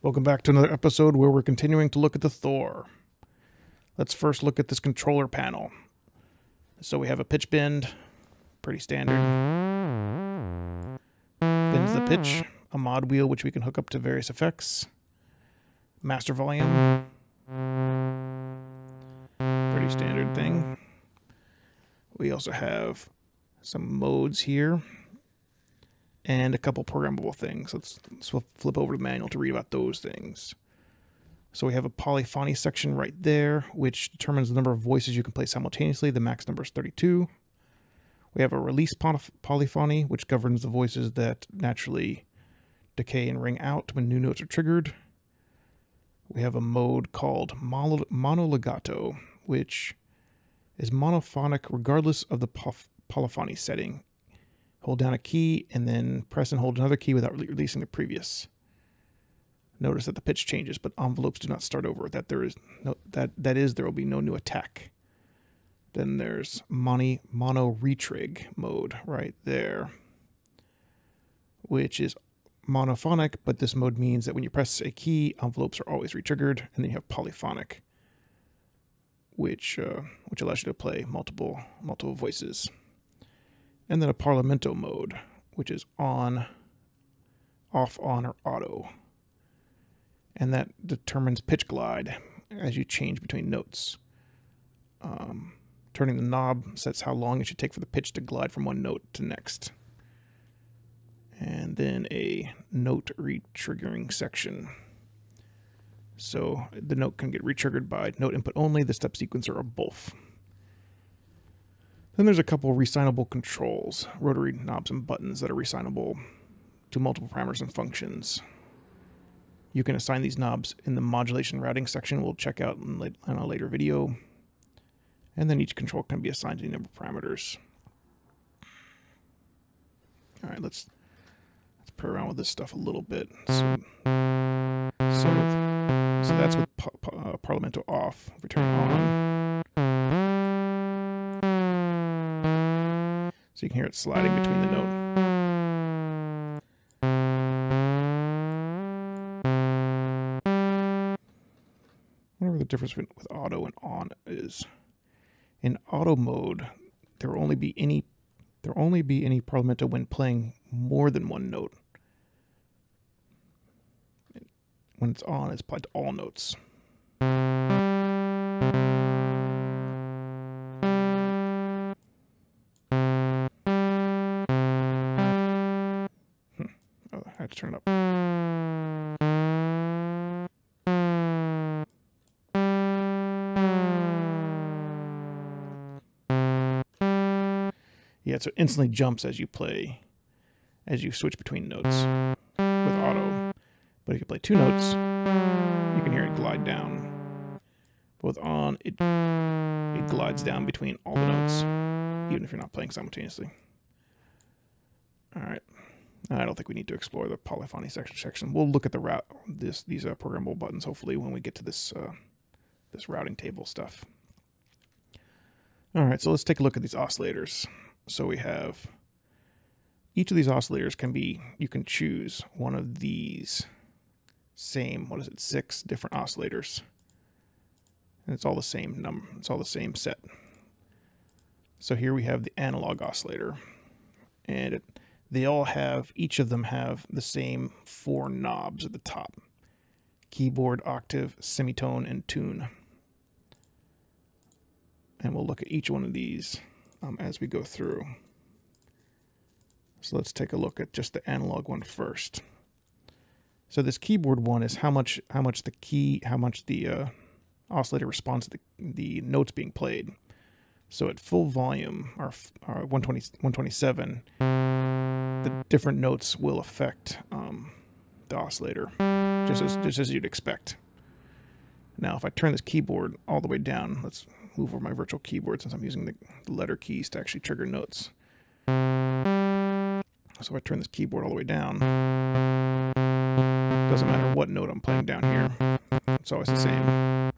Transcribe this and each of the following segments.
Welcome back to another episode where we're continuing to look at the Thor. Let's first look at this controller panel. So we have a pitch bend, pretty standard. Bends the pitch, a mod wheel which we can hook up to various effects. Master volume, pretty standard thing. We also have some modes here and a couple programmable things. Let's flip over to the manual to read about those things. So we have a polyphony section right there, which determines the number of voices you can play simultaneously. The max number is 32. We have a release polyphony, which governs the voices that naturally decay and ring out when new notes are triggered. We have a mode called monolegato, which is monophonic regardless of the polyphony setting. Hold down a key and then press and hold another key without releasing the previous. Notice that the pitch changes, but envelopes do not start over. That there will be no new attack. Then there's mono retrig mode right there, which is monophonic, but this mode means that when you press a key, envelopes are always retriggered, and then you have polyphonic, which allows you to play multiple voices. And then a Parlamento mode, which is on, off, on, or auto. And that determines pitch glide as you change between notes. Turning the knob sets how long it should take for the pitch to glide from one note to next. And then a note retriggering section. So the note can get retriggered by note input only, the step sequencer, or both. Then there's a couple reassignable controls, rotary knobs and buttons that are reassignable to multiple parameters and functions. You can assign these knobs in the modulation routing section we'll check out in a later video. And then each control can be assigned to a number of parameters. All right, let's play around with this stuff a little bit. So that's with Parlamento off. If we turn it on. So you can hear it sliding between the note. Whatever the difference with auto and on is. In auto mode, there will only be any Parlamento when playing more than one note. When it's on, it's applied to all notes. I had to turn it up. Yeah, so it instantly jumps as you switch between notes with auto. But if you play two notes, you can hear it glide down. But with on, it glides down between all the notes, even if you're not playing simultaneously. All right. I don't think we need to explore the polyphony section. We'll look at these programmable buttons hopefully when we get to this routing table stuff. All right, so let's take a look at these oscillators. So we have each of these oscillators you can choose one of these same, 6 different oscillators. And it's all the same number, it's all the same set. So here we have the analog oscillator. And each of them have the same 4 knobs at the top. Keyboard, octave, semitone, and tune. And we'll look at each one of these as we go through. So let's take a look at just the analog one first. So this keyboard one is how much the oscillator responds to the notes being played. So at full volume, or 127, the different notes will affect the oscillator, just as you'd expect. Now, if I turn this keyboard all the way down, let's move over my virtual keyboard since I'm using the letter keys to actually trigger notes. So if I turn this keyboard all the way down, doesn't matter what note I'm playing down here, it's always the same. If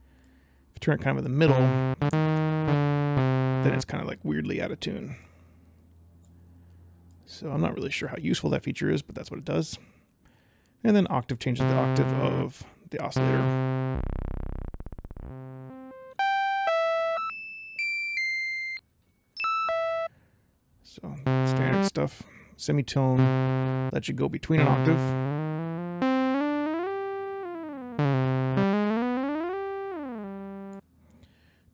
I turn it kind of in the middle, then it's kind of like weirdly out of tune. So I'm not really sure how useful that feature is, but that's what it does. And then octave changes the octave of the oscillator. So standard stuff. Semitone lets you go between an octave.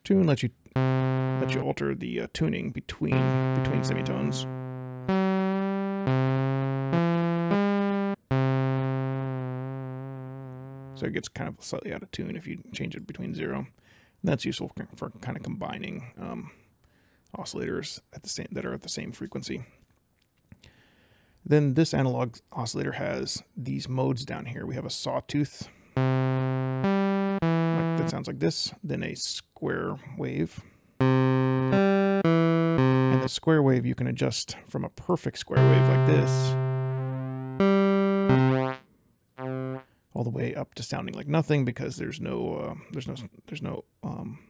Tune lets you alter the tuning between semitones. So it gets kind of slightly out of tune if you change it between 0. And that's useful for kind of combining oscillators that are at the same frequency. Then this analog oscillator has these modes down here. We have a sawtooth. That sounds like this. Then a square wave. And the square wave you can adjust from a perfect square wave like this all the way up to sounding like nothing because there's no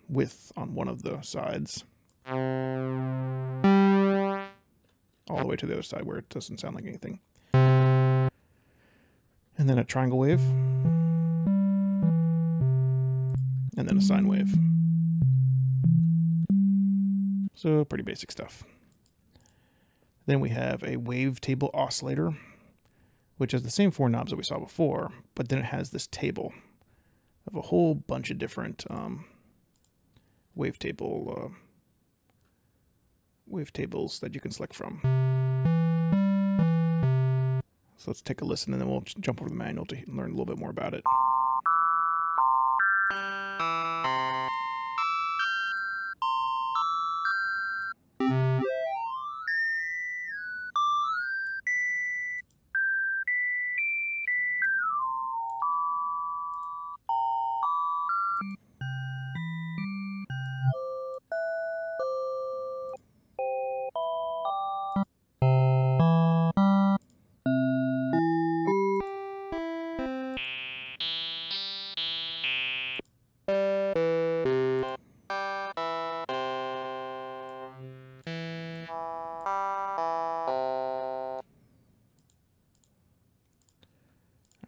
width on one of the sides. All the way to the other side where it doesn't sound like anything. And then a triangle wave. And then a sine wave. So pretty basic stuff. Then we have a wavetable oscillator, which has the same 4 knobs that we saw before, but then it has this table of a whole bunch of different wavetables that you can select from. So let's take a listen and then we'll jump over the manual to learn a little bit more about it.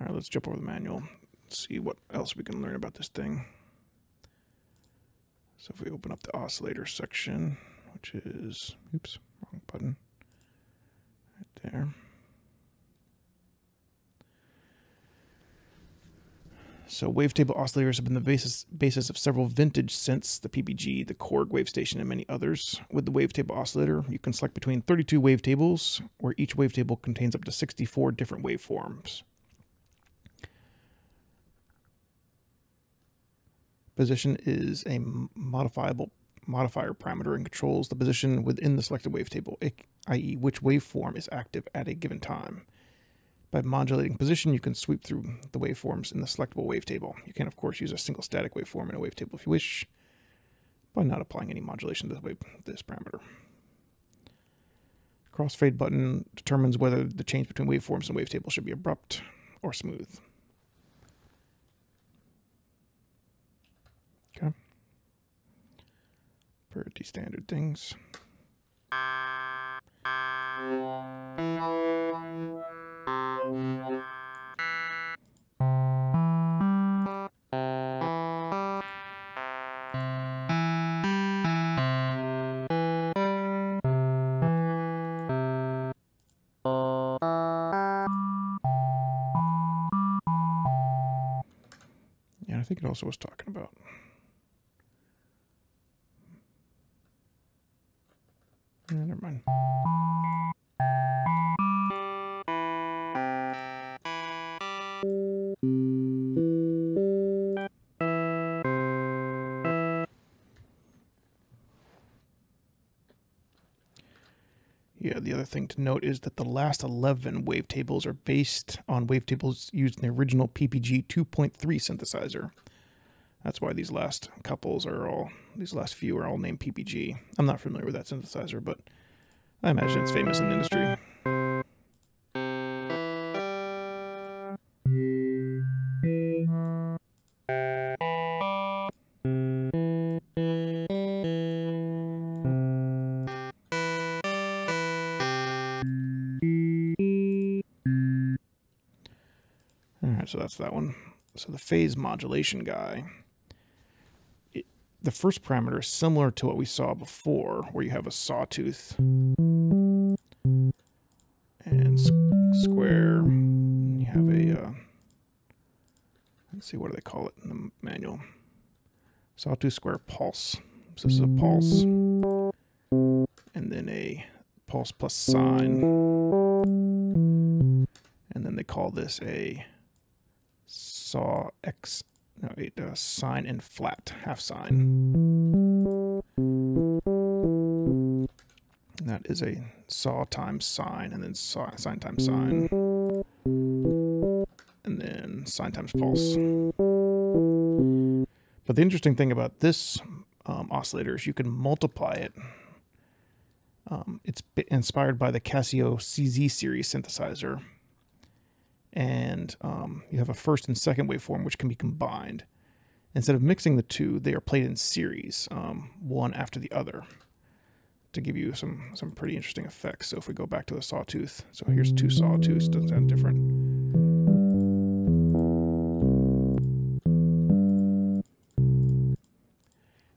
All right, let's jump over the manual, see what else we can learn about this thing. So if we open up the oscillator section, which is, oops, wrong button, right there. So wavetable oscillators have been the basis of several vintage synths, the PPG, the Korg wave station, and many others. With the wavetable oscillator, you can select between 32 wavetables, where each wavetable contains up to 64 different waveforms. Position is a modifier parameter and controls the position within the selected wavetable, i.e. which waveform is active at a given time. By modulating position, you can sweep through the waveforms in the selectable wavetable. You can, of course, use a single static waveform in a wavetable if you wish, by not applying any modulation to this parameter. Crossfade button determines whether the change between waveforms and wavetables should be abrupt or smooth. Okay. Pretty standard things. Yeah, I think it also was talking about. Never mind. Yeah, the other thing to note is that the last 11 wavetables are based on wavetables used in the original PPG 2.3 synthesizer. That's why these last few are all named PPG. I'm not familiar with that synthesizer, but I imagine it's famous in the industry. right, so that's that one. So the phase modulation guy, the first parameter is similar to what we saw before, where you have a sawtooth and square. You have a, let's see, what do they call it in the manual? Sawtooth square pulse. So this is a pulse, and then a pulse plus sine, and then they call this a sine and flat, half sine. And that is a saw times sine, and then sine times sine, and then sine times pulse. But the interesting thing about this oscillator is you can multiply it. It's inspired by the Casio CZ series synthesizer. And you have a first and second waveform which can be combined. Instead of mixing the two, they are played in series, one after the other, to give you some pretty interesting effects. So if we go back to the sawtooth, so here's two sawtooths, doesn't sound different.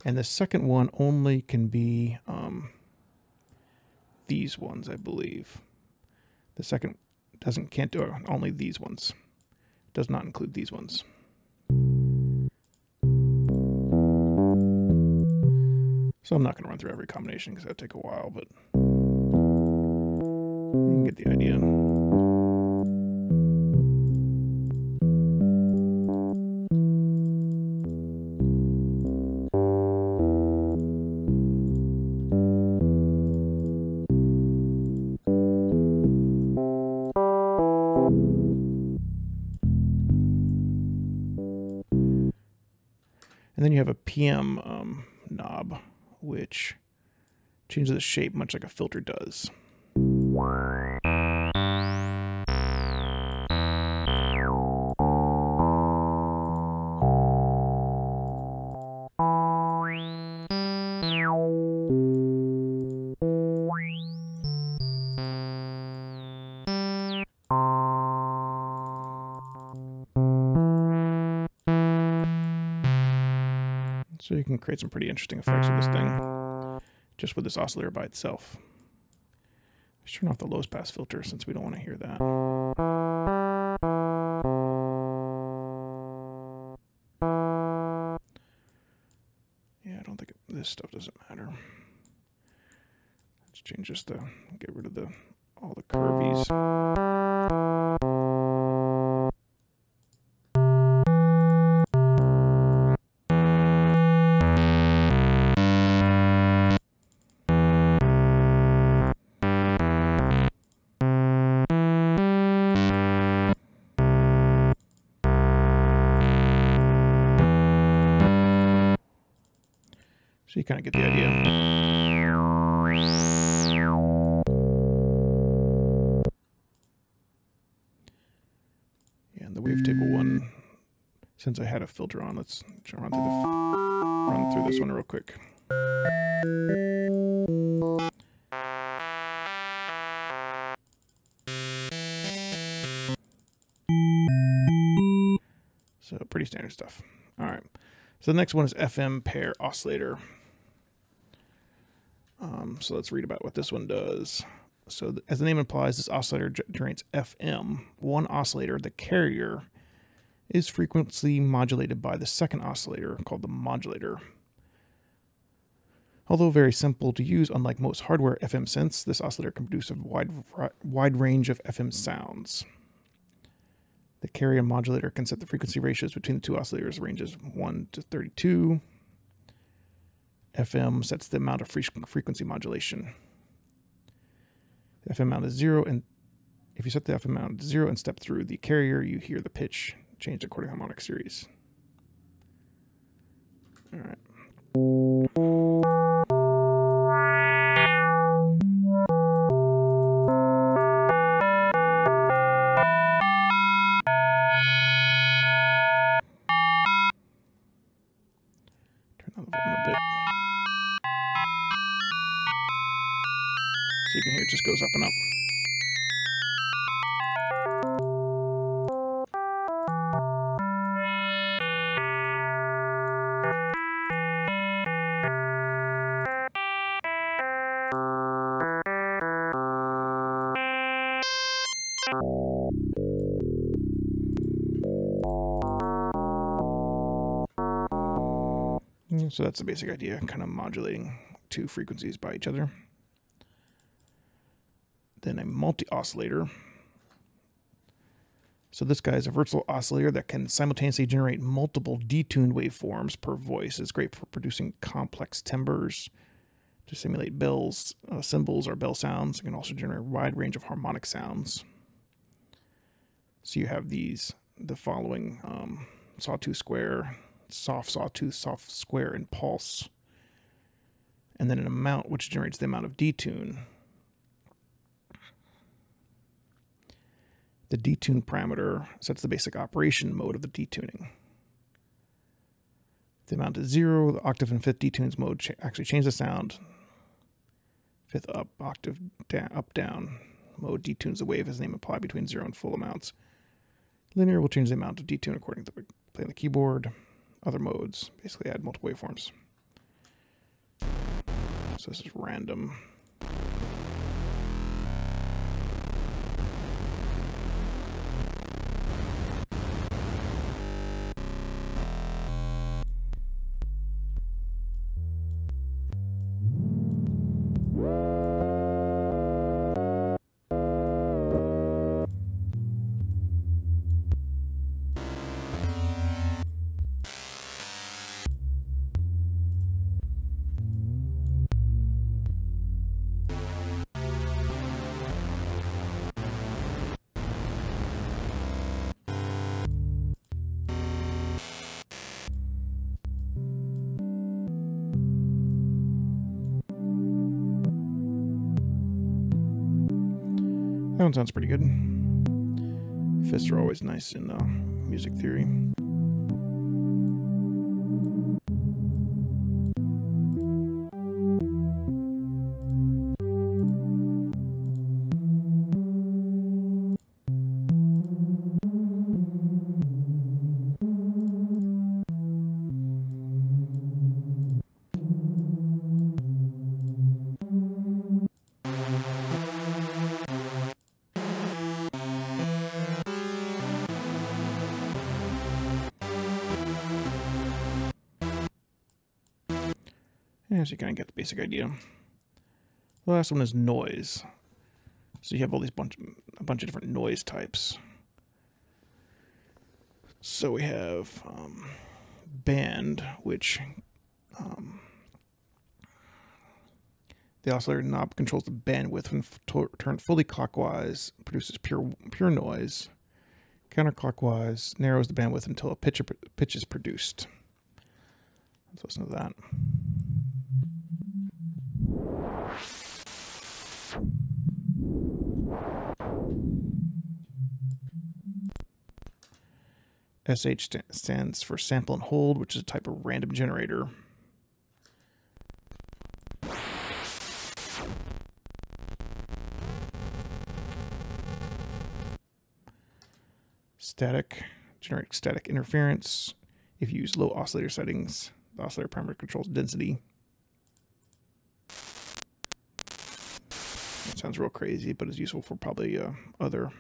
And the second one only can be these ones, I believe. The second can't do it, only these ones. Does not include these ones. So I'm not going to run through every combination because that'd take a while, but you can get the idea. And then you have a PM knob, which changes the shape much like a filter does. So you can create some pretty interesting effects with this thing, just with this oscillator by itself. Let's turn off the lowest pass filter since we don't want to hear that. Yeah, I don't think this stuff doesn't matter. Let's change this to get rid of all the curvies. So you kind of get the idea. Yeah, and the wavetable one, since I had a filter on, let's run through this one real quick. So pretty standard stuff. All right. So the next one is FM pair oscillator. So let's read about what this one does. So as the name implies, this oscillator generates FM. One oscillator, the carrier, is frequency modulated by the second oscillator called the modulator. Although very simple to use, unlike most hardware FM synths, this oscillator can produce a wide range of FM sounds. The carrier and modulator can set the frequency ratios between the two oscillators, ranges 1 to 32. FM sets the amount of frequency modulation. The FM amount is 0, and if you set the FM amount to 0 and step through the carrier, you hear the pitch change according to harmonic series. All right. Turn down the volume a bit. So you can hear it just goes up and up. So that's the basic idea, kind of modulating two frequencies by each other. Then a multi-oscillator. So this guy is a virtual oscillator that can simultaneously generate multiple detuned waveforms per voice. It's great for producing complex timbres to simulate bells, cymbals, or bell sounds. It can also generate a wide range of harmonic sounds. So you have the following: sawtooth square, soft sawtooth, soft square, and pulse. And then an amount which generates the amount of detune. The detune parameter sets the basic operation mode of the detuning. If the amount is 0, the octave and fifth detunes mode actually change the sound. Fifth up, octave down, up, down mode detunes the wave as name applied between 0 and full amounts. Linear will change the amount of detune according to playing the keyboard. Other modes basically add multiple waveforms. So this is random. That one sounds pretty good. Fifths are always nice in music theory. Yeah, so you kind of get the basic idea. The last one is noise. So you have all these a bunch of different noise types. So we have band, which the oscillator knob controls the bandwidth when turned fully clockwise, produces pure noise. Counterclockwise narrows the bandwidth until a pitch is produced. Let's listen to that. SH stands for sample and hold, which is a type of random generator. Static, generate static interference. If you use low oscillator settings, the oscillator parameter controls density. That sounds real crazy, but is useful for probably other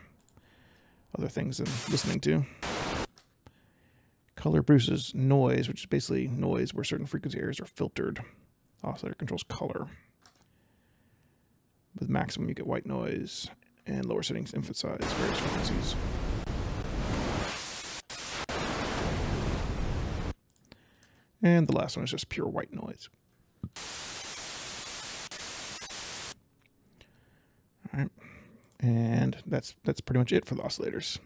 things than listening to. Color produces noise, which is basically noise where certain frequency areas are filtered. Oscillator controls color. With maximum, you get white noise, and lower settings emphasize various frequencies. And the last one is just pure white noise. All right, and that's pretty much it for the oscillators.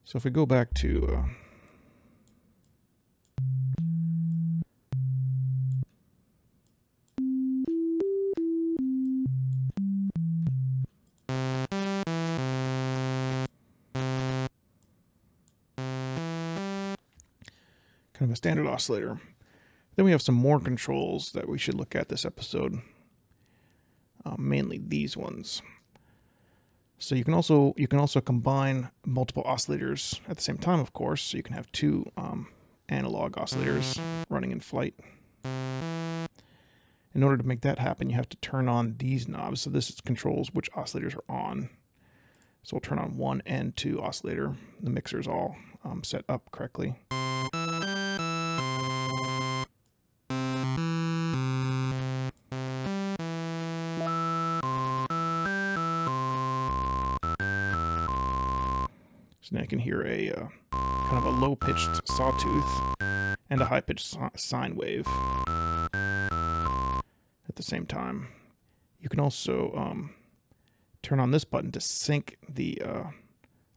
So if we go back to kind of a standard oscillator. Then we have some more controls that we should look at this episode. Mainly these ones. So you can also combine multiple oscillators at the same time, of course. So you can have two analog oscillators running in flight. In order to make that happen, you have to turn on these knobs. So this controls which oscillators are on. So we'll turn on 1 and 2 oscillator. The mixer is all set up correctly. I can hear a kind of a low-pitched sawtooth and a high-pitched sine wave at the same time. You can also turn on this button to sync the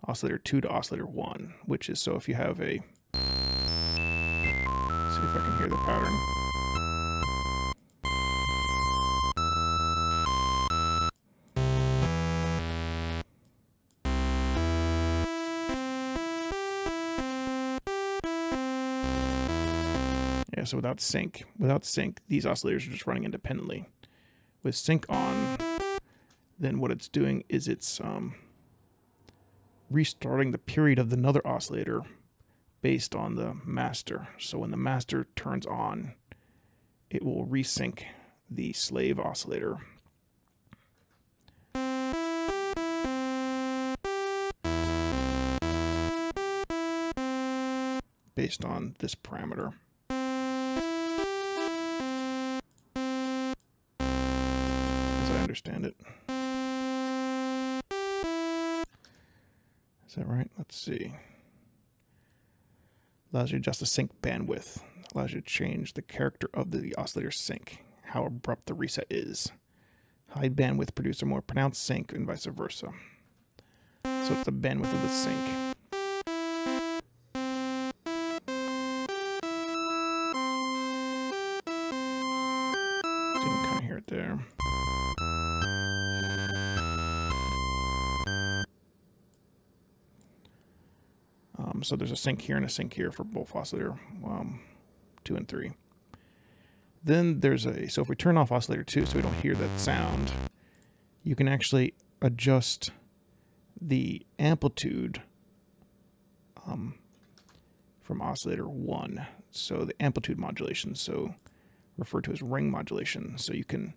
oscillator 2 to oscillator 1, which is so if you have a... see if I can hear the pattern. Yeah, so without sync, these oscillators are just running independently. With sync on, then what it's doing is it's restarting the period of another oscillator based on the master. So when the master turns on, it will resync the slave oscillator. Based on this parameter. As I understand it. Is that right? Let's see. Allows you to adjust the sync bandwidth. Allows you to change the character of the oscillator sync, how abrupt the reset is. High bandwidth produce a more pronounced sync and vice versa. So it's the bandwidth of the sync. So you can kind of hear it there. So there's a sync here and a sync here for both oscillator 2 and 3. Then there's so if we turn off oscillator 2 so we don't hear that sound, you can actually adjust the amplitude from oscillator 1. So the amplitude modulation, so referred to as ring modulation. So you can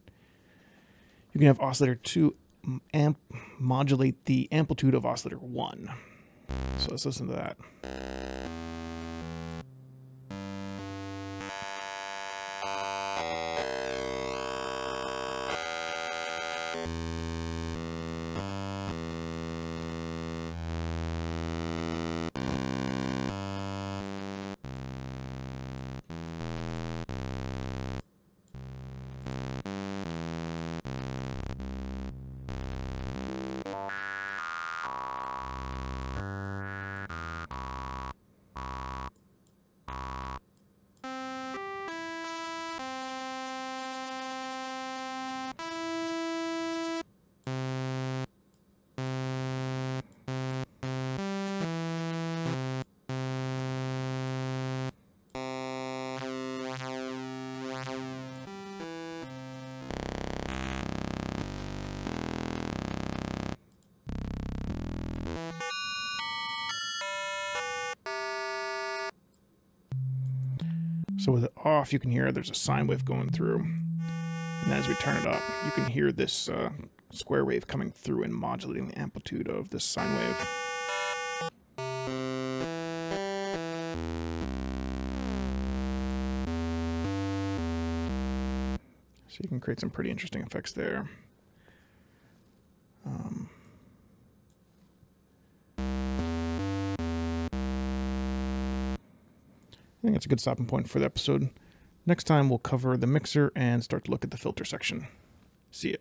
have oscillator 2 modulate the amplitude of oscillator 1. So let's listen to that. So with it off, you can hear there's a sine wave going through. And as we turn it up, you can hear this square wave coming through and modulating the amplitude of this sine wave. So you can create some pretty interesting effects there. I think that's a good stopping point for the episode. Next time we'll cover the mixer and start to look at the filter section. See ya.